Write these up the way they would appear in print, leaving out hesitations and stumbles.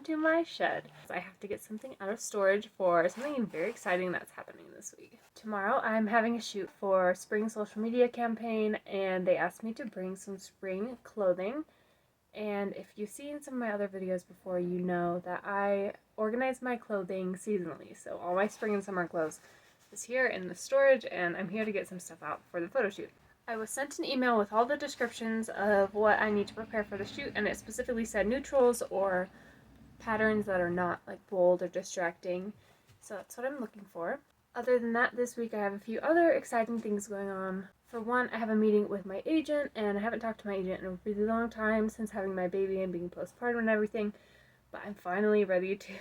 to my shed. I have to get something out of storage for something very exciting that's happening this week. Tomorrow I'm having a shoot for spring social media campaign, and they asked me to bring some spring clothing. And if you've seen some of my other videos before, you know that I organize my clothing seasonally. So all my spring and summer clothes is here in the storage, and I'm here to get some stuff out for the photo shoot. I was sent an email with all the descriptions of what I need to prepare for the shoot, and it specifically said neutrals or patterns that are not like bold or distracting. So that's what I'm looking for. Other than that, this week I have a few other exciting things going on. For one, I have a meeting with my agent, and I haven't talked to my agent in a really long time since having my baby and being postpartum and everything, but I'm finally ready to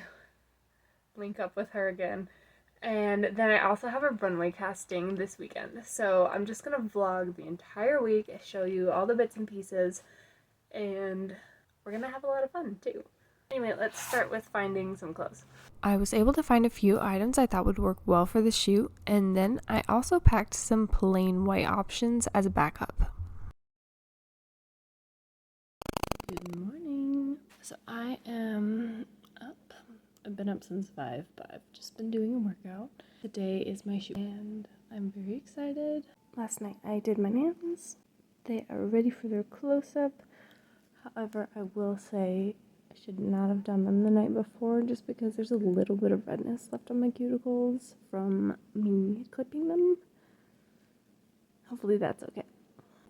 link up with her again. And then I also have a runway casting this weekend, so I'm just gonna vlog the entire week, show you all the bits and pieces, and we're gonna have a lot of fun too. Anyway, let's start with finding some clothes. I was able to find a few items I thought would work well for the shoot, and then I also packed some plain white options as a backup. Good morning. So I am up. I've been up since 5, but I've just been doing a workout. Today is my shoot, and I'm very excited. Last night I did my nails. They are ready for their close-up. However, I will say I should not have done them the night before just because there's a little bit of redness left on my cuticles from me clipping them. Hopefully that's okay.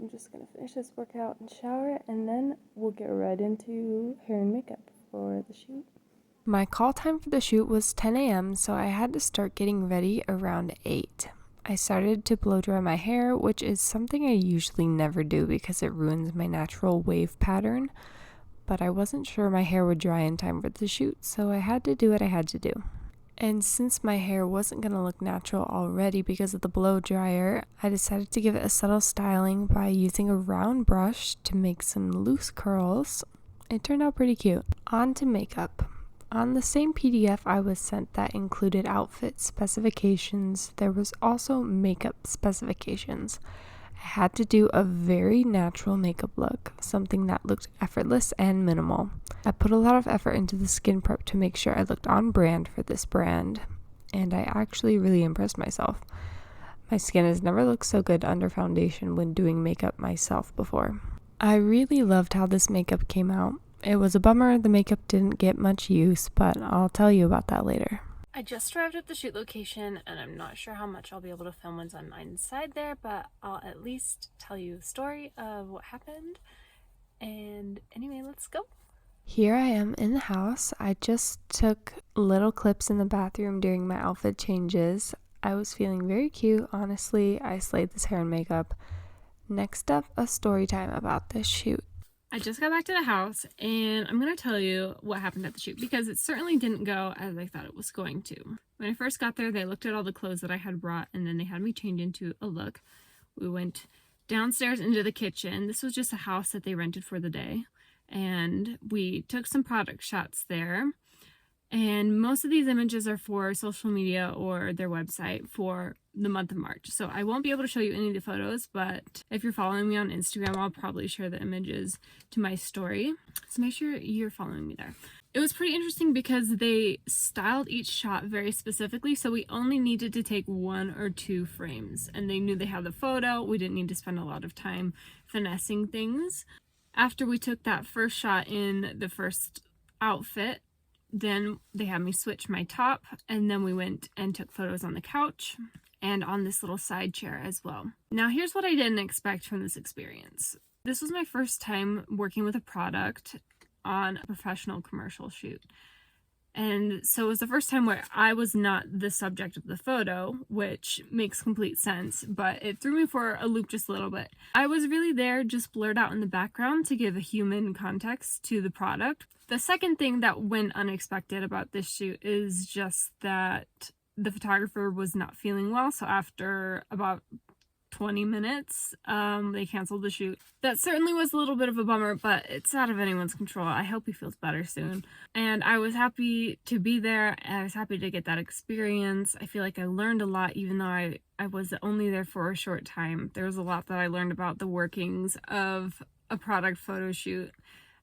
I'm just gonna finish this workout and shower, and then we'll get right into hair and makeup for the shoot. My call time for the shoot was 10 a.m., so I had to start getting ready around 8. I started to blow dry my hair, which is something I usually never do because it ruins my natural wave pattern, but I wasn't sure my hair would dry in time for the shoot, so I had to do what I had to do. And since my hair wasn't going to look natural already because of the blow dryer, I decided to give it a subtle styling by using a round brush to make some loose curls. It turned out pretty cute. On to makeup. On the same PDF I was sent that included outfit specifications, there was also makeup specifications. I had to do a very natural makeup look, something that looked effortless and minimal. I put a lot of effort into the skin prep to make sure I looked on brand for this brand, and I actually really impressed myself. My skin has never looked so good under foundation when doing makeup myself before. I really loved how this makeup came out. It was a bummer the makeup didn't get much use, but I'll tell you about that later. I just arrived at the shoot location, and I'm not sure how much I'll be able to film once I'm inside there, but I'll at least tell you the story of what happened. And anyway, let's go. Here I am in the house. I just took little clips in the bathroom during my outfit changes. I was feeling very cute, honestly. I slayed this hair and makeup. Next up, a story time about this shoot. I just got back to the house, and I'm going to tell you what happened at the shoot because it certainly didn't go as I thought it was going to. When I first got there, they looked at all the clothes that I had brought, and then they had me change into a look. We went downstairs into the kitchen. This was just a house that they rented for the day, and we took some product shots there. And most of these images are for social media or their website for the month of March. So I won't be able to show you any of the photos, but if you're following me on Instagram, I'll probably share the images to my story. So make sure you're following me there. It was pretty interesting because they styled each shot very specifically, so we only needed to take 1 or 2 frames. And they knew they had the photo. We didn't need to spend a lot of time finessing things. After we took that first shot in the first outfit, then they had me switch my top, and then we went and took photos on the couch and on this little side chair as well. Now here's what I didn't expect from this experience. This was my first time working with a product on a professional commercial shoot. And so it was the first time where I was not the subject of the photo, which makes complete sense, but it threw me for a loop just a little bit. I was really there just blurred out in the background to give a human context to the product. The second thing that went unexpected about this shoot is just that the photographer was not feeling well, so after about 20 minutes, they canceled the shoot. That certainly was a little bit of a bummer, but it's out of anyone's control. I hope he feels better soon. And I was happy to be there, and I was happy to get that experience. I feel like I learned a lot, even though I was only there for a short time. There was a lot that I learned about the workings of a product photo shoot.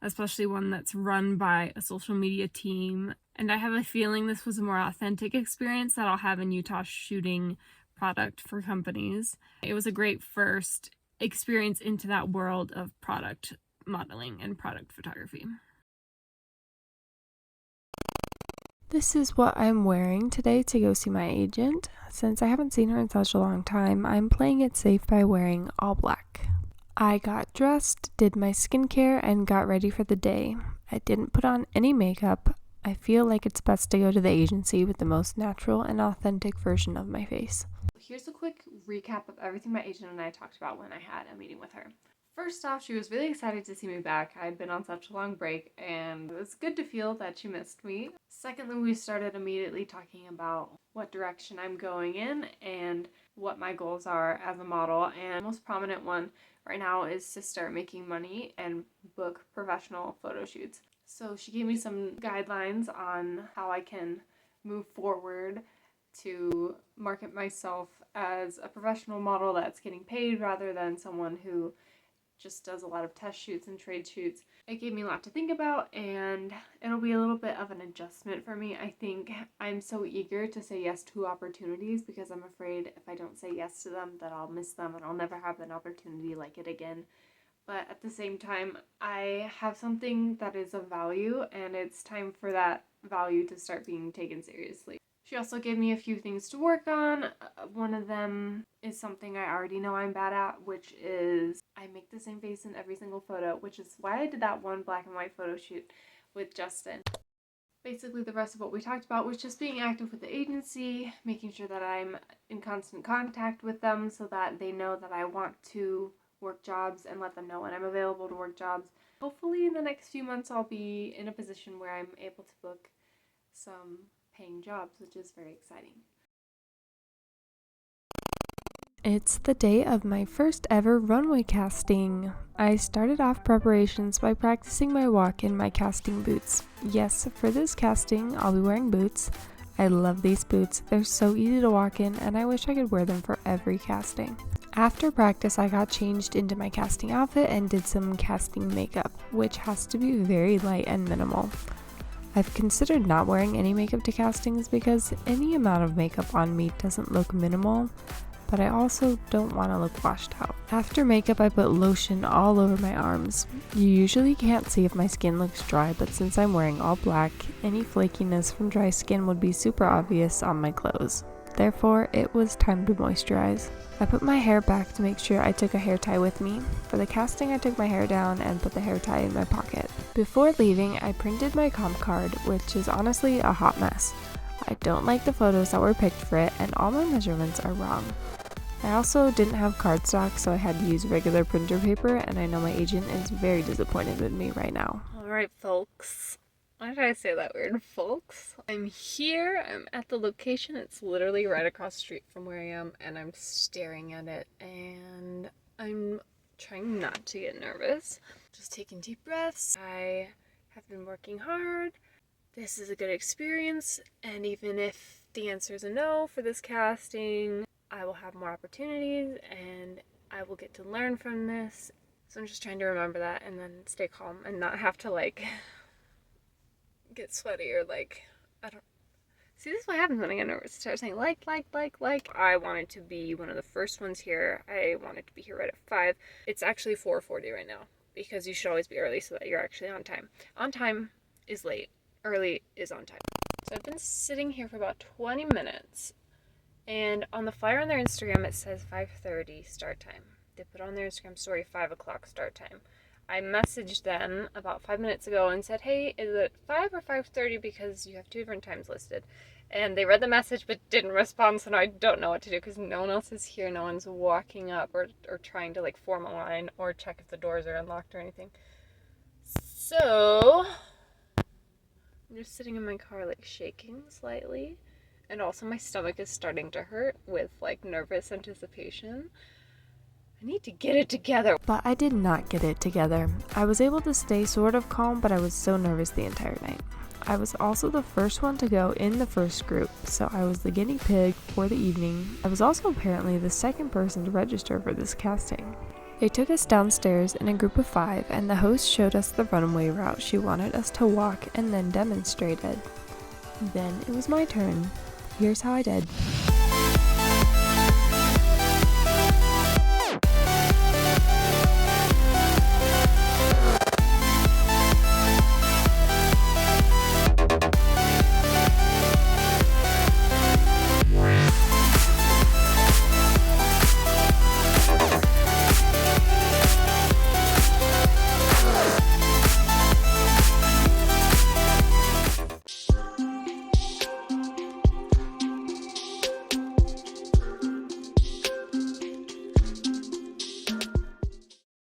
especially one that's run by a social media team. And I have a feeling this was a more authentic experience that I'll have in Utah shooting product for companies. It was a great first experience into that world of product modeling and product photography. This is what I'm wearing today to go see my agent. Since I haven't seen her in such a long time, I'm playing it safe by wearing all black. I got dressed, did my skincare, and got ready for the day. I didn't put on any makeup. I feel like it's best to go to the agency with the most natural and authentic version of my face. Here's a quick recap of everything my agent and I talked about when I had a meeting with her. First off, she was really excited to see me back. I'd been on such a long break, and it was good to feel that she missed me. Secondly, we started immediately talking about what direction I'm going in and what my goals are as a model, and the most prominent one right now is to start making money and book professional photo shoots. So she gave me some guidelines on how I can move forward to market myself as a professional model that's getting paid rather than someone who just does a lot of test shoots and trade shoots. It gave me a lot to think about, and it'll be a little bit of an adjustment for me. I think I'm so eager to say yes to opportunities because I'm afraid if I don't say yes to them that I'll miss them and I'll never have an opportunity like it again. But at the same time, I have something that is of value, and it's time for that value to start being taken seriously. She also gave me a few things to work on. One of them is something I already know I'm bad at, which is I make the same face in every single photo, which is why I did that one black and white photo shoot with Justin. Basically, the rest of what we talked about was just being active with the agency, making sure that I'm in constant contact with them so that they know that I want to work jobs and let them know when I'm available to work jobs. Hopefully in the next few months I'll be in a position where I'm able to book some paying jobs, which is very exciting. It's the day of my first ever runway casting. I started off preparations by practicing my walk in my casting boots. Yes, for this casting, I'll be wearing boots. I love these boots. They're so easy to walk in, and I wish I could wear them for every casting. After practice, I got changed into my casting outfit and did some casting makeup, which has to be very light and minimal. I've considered not wearing any makeup to castings because any amount of makeup on me doesn't look minimal, but I also don't want to look washed out. After makeup, I put lotion all over my arms. You usually can't see if my skin looks dry, but since I'm wearing all black, any flakiness from dry skin would be super obvious on my clothes. Therefore, it was time to moisturize. I put my hair back to make sure I took a hair tie with me. For the casting, I took my hair down and put the hair tie in my pocket. Before leaving, I printed my comp card, which is honestly a hot mess. I don't like the photos that were picked for it, and all my measurements are wrong. I also didn't have cardstock, so I had to use regular printer paper, and I know my agent is very disappointed with me right now. Alright, folks. Why did I say that weird, folks? I'm here, I'm at the location, it's literally right across the street from where I am, and I'm staring at it, and I'm trying not to get nervous. Just taking deep breaths. I have been working hard. This is a good experience, and even if the answer is a no for this casting, I will have more opportunities, and I will get to learn from this. So I'm just trying to remember that, and then stay calm, and not have to, get sweaty or I don't see. This is what happens when I get nervous. Start saying like. I wanted to be one of the first ones here. I wanted to be here right at 5. It's actually 4:40 right now because you should always be early so that you're actually on time. On time is late. Early is on time. So I've been sitting here for about 20 minutes, and on the flyer on their Instagram it says 5:30 start time. They put on their Instagram story 5 o'clock start time. I messaged them about 5 minutes ago and said, hey, is it 5 or 5:30 because you have 2 different times listed? And they read the message but didn't respond, so now I don't know what to do because no one else is here. No one's walking up or trying to form a line or check if the doors are unlocked or anything. So I'm just sitting in my car shaking slightly, and also my stomach is starting to hurt with nervous anticipation. I need to get it together. But I did not get it together. I was able to stay sort of calm, but I was so nervous the entire night. I was also the first one to go in the first group, so I was the guinea pig for the evening. I was also apparently the second person to register for this casting. They took us downstairs in a group of 5, and the host showed us the runway route she wanted us to walk and then demonstrated. Then it was my turn. Here's how I did.